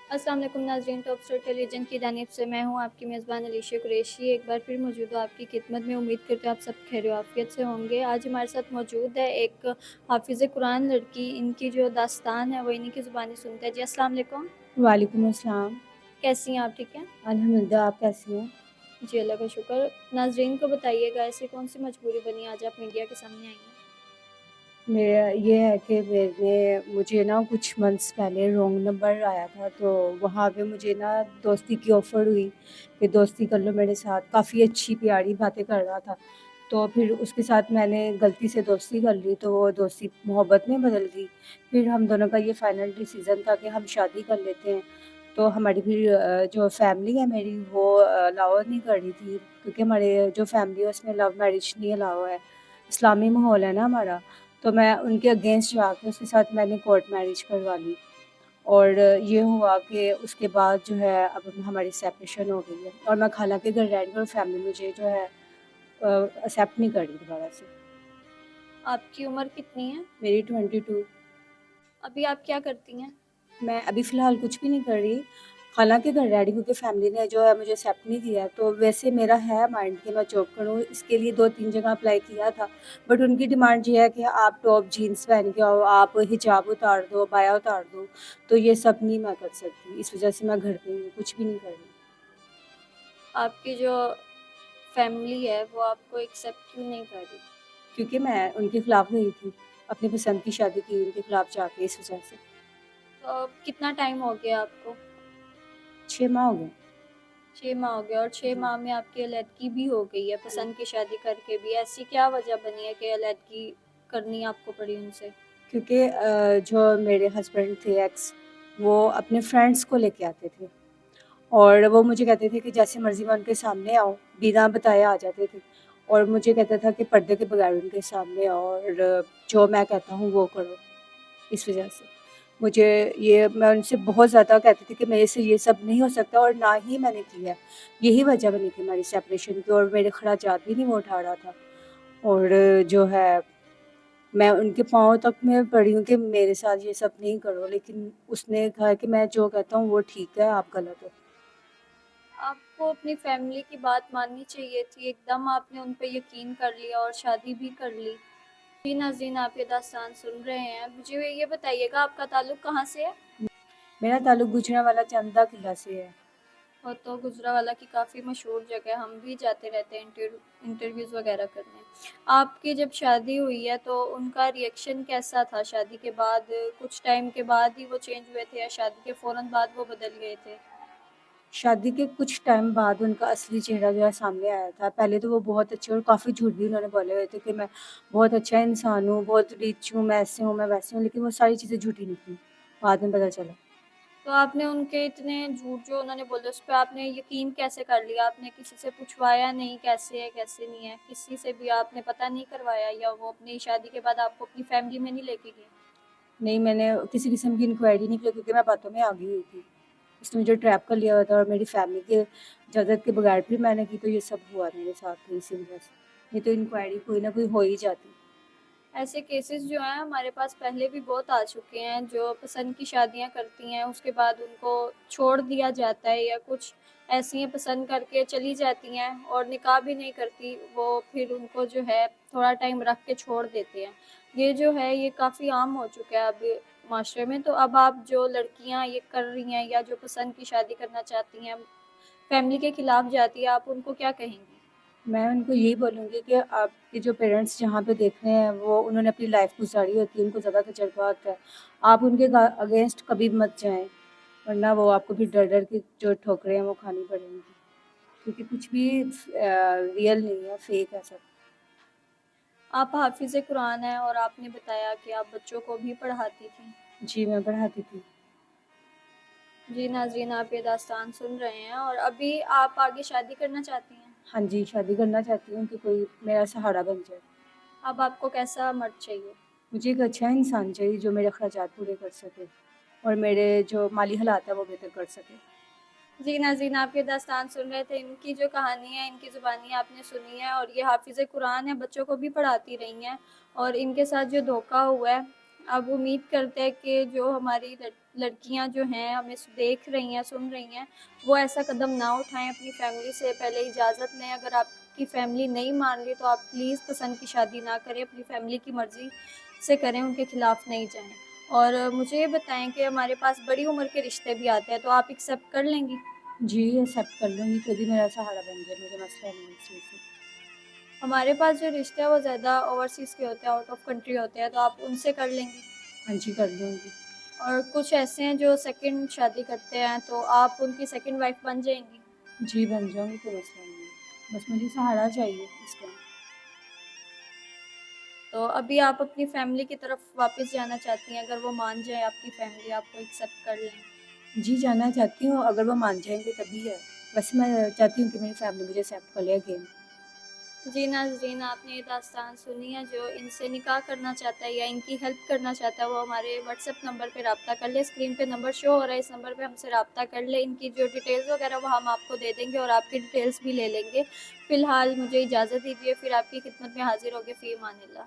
अस्सलाम वालेकुम नाज़रीन, टॉप स्टार टेलीविज़न की जानिब से मैं हूँ आपकी मेज़बान अलीशा कुरैशी। एक बार फिर मौजूद हूँ आपकी खिदमत में। उम्मीद करते हैं आप सब खैर आफ़ियत से होंगे। आज हमारे साथ मौजूद है एक हाफ़िज़ कुरान लड़की, इनकी जो दास्तान है वो इन्हीं की ज़ुबानी सुनते हैं। जी अस्सलाम वालेकुम, वालेकुम अस्सलाम। कैसी हैं आप? ठीक हैं? अल्हम्दुलिल्लाह, आप कैसी हैं? जी अल्लाह का शुक्र। नाज़रीन को बताइएगा ऐसी कौन सी मजबूरी बनी आज आप मीडिया के सामने आई हैं? मेरा ये है कि मुझे ना कुछ मंथ्स पहले रॉन्ग नंबर आया था, तो वहाँ पे मुझे ना दोस्ती की ऑफ़र हुई कि दोस्ती कर लो मेरे साथ। काफ़ी अच्छी प्यारी बातें कर रहा था, तो फिर उसके साथ मैंने गलती से दोस्ती कर ली, तो वो दोस्ती मोहब्बत में बदल गई। फिर हम दोनों का ये फ़ाइनल डिसीज़न था कि हम शादी कर लेते हैं। तो हमारी फिर जो फ़ैमिली है मेरी वो अलाउ नहीं कर रही थी, क्योंकि हमारे जो फ़ैमिली है उसमें लव मैरिज नहीं अलाउ है। इस्लामी माहौल है ना हमारा। तो मैं उनके अगेंस्ट जाके उसके साथ मैंने कोर्ट मैरिज करवा ली, और ये हुआ कि उसके बाद जो है अब हमारी सेपरेशन हो गई है, और मैं खाला के घर रह रही हूँ, और फैमिली मुझे जो है एक्सेप्ट नहीं कर रही दोबारा से। आपकी उम्र कितनी है? मेरी 22। अभी आप क्या करती हैं? मैं अभी फ़िलहाल कुछ भी नहीं कर रही, खाला के घर रह रही हूँ, क्योंकि फैमिली ने जो है मुझे एक्सेप्ट नहीं किया। तो वैसे मेरा है माइंड कि मैं जॉब करूँ, इसके लिए 2-3 जगह अप्लाई किया था, बट उनकी डिमांड ये है कि आप टॉप जीन्स पहन के आओ, आप हिजाब उतार दो, बाया उतार दो, तो ये सब नहीं मैं कर सकती। इस वजह से मैं घर पे ही हूँ, कुछ भी नहीं कर रही। आपकी जो फैमिली है वो आपको एक्सेप्ट क्यों नहीं कर रही? क्योंकि मैं उनके खिलाफ गई थी, अपनी पसंद की शादी की उनके खिलाफ जाके, इस वजह से। तो अब कितना टाइम हो गया आपको? 6 माह हो गए। 6 माह हो गए और 6 जी। माह में आपकी अलैदगी भी हो गई है, जी। पसंद की शादी करके भी। ऐसी क्या वजह बनी है कि अलैदगी करनी आपको पड़ी उनसे? क्योंकि जो मेरे हस्बैंड थे एक्स, वो अपने फ्रेंड्स को लेके आते थे, और वो मुझे कहते थे कि जैसे मर्ज़ी मैं उनके सामने आऊँ, बिना बताए आ जाते थे, और मुझे कहता था कि पर्दे के बगैर उनके सामने आओ, और जो मैं कहता हूँ वो करो। इस वजह से मुझे ये मैं उनसे बहुत ज़्यादा कहती थी कि मेरे से ये सब नहीं हो सकता, और ना ही मैंने किया है। यही वजह बनी थी हमारी सेपरेशन की, और मेरे खर्चात भी नहीं वो उठा रहा था, और जो है मैं उनके पाँव तक में पड़ी हूँ कि मेरे साथ ये सब नहीं करो, लेकिन उसने कहा कि मैं जो कहता हूँ वो ठीक है, आप गलत हो। आपको अपनी फैमिली की बात माननी चाहिए थी, एकदम आपने उन पे यकीन कर लिया और शादी भी कर ली। जी नाज़रीन, आप ये दास्तान सुन रहे हैं। मुझे ये बताइएगा आपका ताल्लुक़ कहाँ से है? मेरा ताल्लुक गुजरांवाला चंदा किला से है। वो तो गुजरांवाला की काफ़ी मशहूर जगह है, हम भी जाते रहते हैं इंटरव्यूज़ वगैरह करने। आपकी जब शादी हुई है तो उनका रिएक्शन कैसा था शादी के बाद? कुछ टाइम के बाद ही वो चेंज हुए थे या शादी के फ़ौरन बाद वो बदल गए थे? शादी के कुछ टाइम बाद उनका असली चेहरा जो है सामने आया था। पहले तो वो बहुत अच्छे, और काफ़ी झूठ भी उन्होंने बोले हुए थे कि मैं बहुत अच्छा इंसान हूँ, बहुत रिच हूँ, मैं ऐसे हूँ, मैं वैसे हूँ, लेकिन वो सारी चीज़ें झूठी निकली, बाद में पता चला। तो आपने उनके इतने झूठ जो उन्होंने बोले उस पे आपने यकीन कैसे कर लिया? आपने किसी से पूछवाया नहीं कैसे है, कैसे नहीं है? किसी से भी आपने पता नहीं करवाया या वो अपनी शादी के बाद आपको अपनी फैमिली में नहीं लेके गए? नहीं, मैंने किसी किस्म की इंक्वायरी नहीं की, क्योंकि मैं बातों में आ गई हुई थी। उसने मुझे ट्रैप कर लिया हुआ था, और मेरी फैमिली के इजाज़त के बगैर भी मैंने की, तो ये सब हुआ मेरे साथ तो इसी वजह से। नहीं तो इंक्वायरी कोई ना कोई हो ही जाती। ऐसे केसेस जो हैं हमारे पास पहले भी बहुत आ चुके हैं, जो पसंद की शादियां करती हैं उसके बाद उनको छोड़ दिया जाता है, या कुछ ऐसी हैं पसंद करके चली जाती हैं और निकाह भी नहीं करती, वो फिर उनको जो है थोड़ा टाइम रख के छोड़ देते हैं। ये जो है ये काफ़ी आम हो चुका है अब माशरे में। तो अब आप जो लड़कियां ये कर रही हैं या जो पसंद की शादी करना चाहती हैं, फैमिली के खिलाफ जाती है, आप उनको क्या कहेंगी? मैं उनको यही बोलूँगी कि आपके जो पेरेंट्स जहाँ पे देख रहे हैं, वो उन्होंने अपनी लाइफ़ गुज़ारी होती है, उनको ज़्यादा तजुर्बा होता है। आप उनके अगेंस्ट कभी मत जाएँ, वरना वो आपको फिर डर-डर के जो ठोकरें हैं वो खानी पड़ेंगी। क्योंकि कुछ भी रियल नहीं है, फेक है सब। आप हाफिज़ कुरान हैं और आपने बताया कि आप बच्चों को भी पढ़ाती थी। जी, मैं पढ़ाती थी। जी नाज़रीन, आप ये दास्तान सुन रहे हैं और अभी आप आगे शादी करना चाहती हैं। हाँ जी, शादी करना चाहती हूँ कि कोई मेरा सहारा बन जाए। अब आपको कैसा मर्द चाहिए? मुझे एक अच्छा इंसान चाहिए जो मेरे अख़राजात पूरे कर सके, और मेरे जो माली हालात है वो बेहतर कर सके। जी नाज़रीन, आप ये दास्तान सुन रहे थे। इनकी जो कहानी है, इनकी ज़ुबानी आपने सुनी है और ये हाफिज़ कुरान है, बच्चों को भी पढ़ाती रही हैं और इनके साथ जो धोखा हुआ है, अब उम्मीद करते हैं कि जो हमारी लड़कियां जो हैं हमें देख रही हैं, सुन रही हैं, वो ऐसा कदम ना उठाएं। अपनी फैमिली से पहले इजाज़त लें। अगर आपकी फैमिली नहीं मान रही तो आप प्लीज़ पसंद की शादी ना करें, अपनी फैमिली की मर्ज़ी से करें, उनके खिलाफ़ नहीं जाएं। और मुझे ये बताएं कि हमारे पास बड़ी उम्र के रिश्ते भी आते हैं, तो आप एक्सेप्ट कर लेंगी? जी, एक्सेप्ट कर लूँगी, खुद ही मेरा सहारा बन जाए, मुझे मसला नहीं है इस चीज़ से। हमारे पास जो रिश्ते हैं वो ज़्यादा ओवरसीज़ के होते हैं, आउट ऑफ कंट्री होते हैं, तो आप उनसे कर लेंगी? हाँ जी, कर लूँगी। और कुछ ऐसे हैं जो सेकंड शादी करते हैं, तो आप उनकी सेकंड वाइफ़ बन जाएँगी? जी, बन जाऊँगी, कोई मसला नहीं है। बस मुझे सहारा चाहिए इस टाइम। तो अभी आप अपनी फैमिली की तरफ वापस जाना चाहती हैं, अगर वो मान जाए आपकी फैमिली आपको एक्सेप्ट कर लें? जी, जाना चाहती हूँ, अगर वो मान जाएँगे तभी है। वैसे मैं चाहती हूँ कि मेरी फैमिली मुझे एक्सेप्ट कर ले अगेन। जी नाज़रीन, आपने ये दास्तान सुनी है। जो इनसे निकाह करना चाहता है या इनकी हेल्प करना चाहता है, वो हमारे व्हाट्सएप नंबर पे रब्ता कर ले। स्क्रीन पे नंबर शो हो रहा है, इस नंबर पे हमसे रब्ता कर ले। इनकी जो डिटेल्स वगैरह वो हम आपको दे देंगे और आपकी डिटेल्स भी ले लेंगे। फ़िलहाल मुझे इजाज़त दीजिए, फिर आपकी खिदमत में हाज़िर होंगे। फ़ी अमानिल्लाह।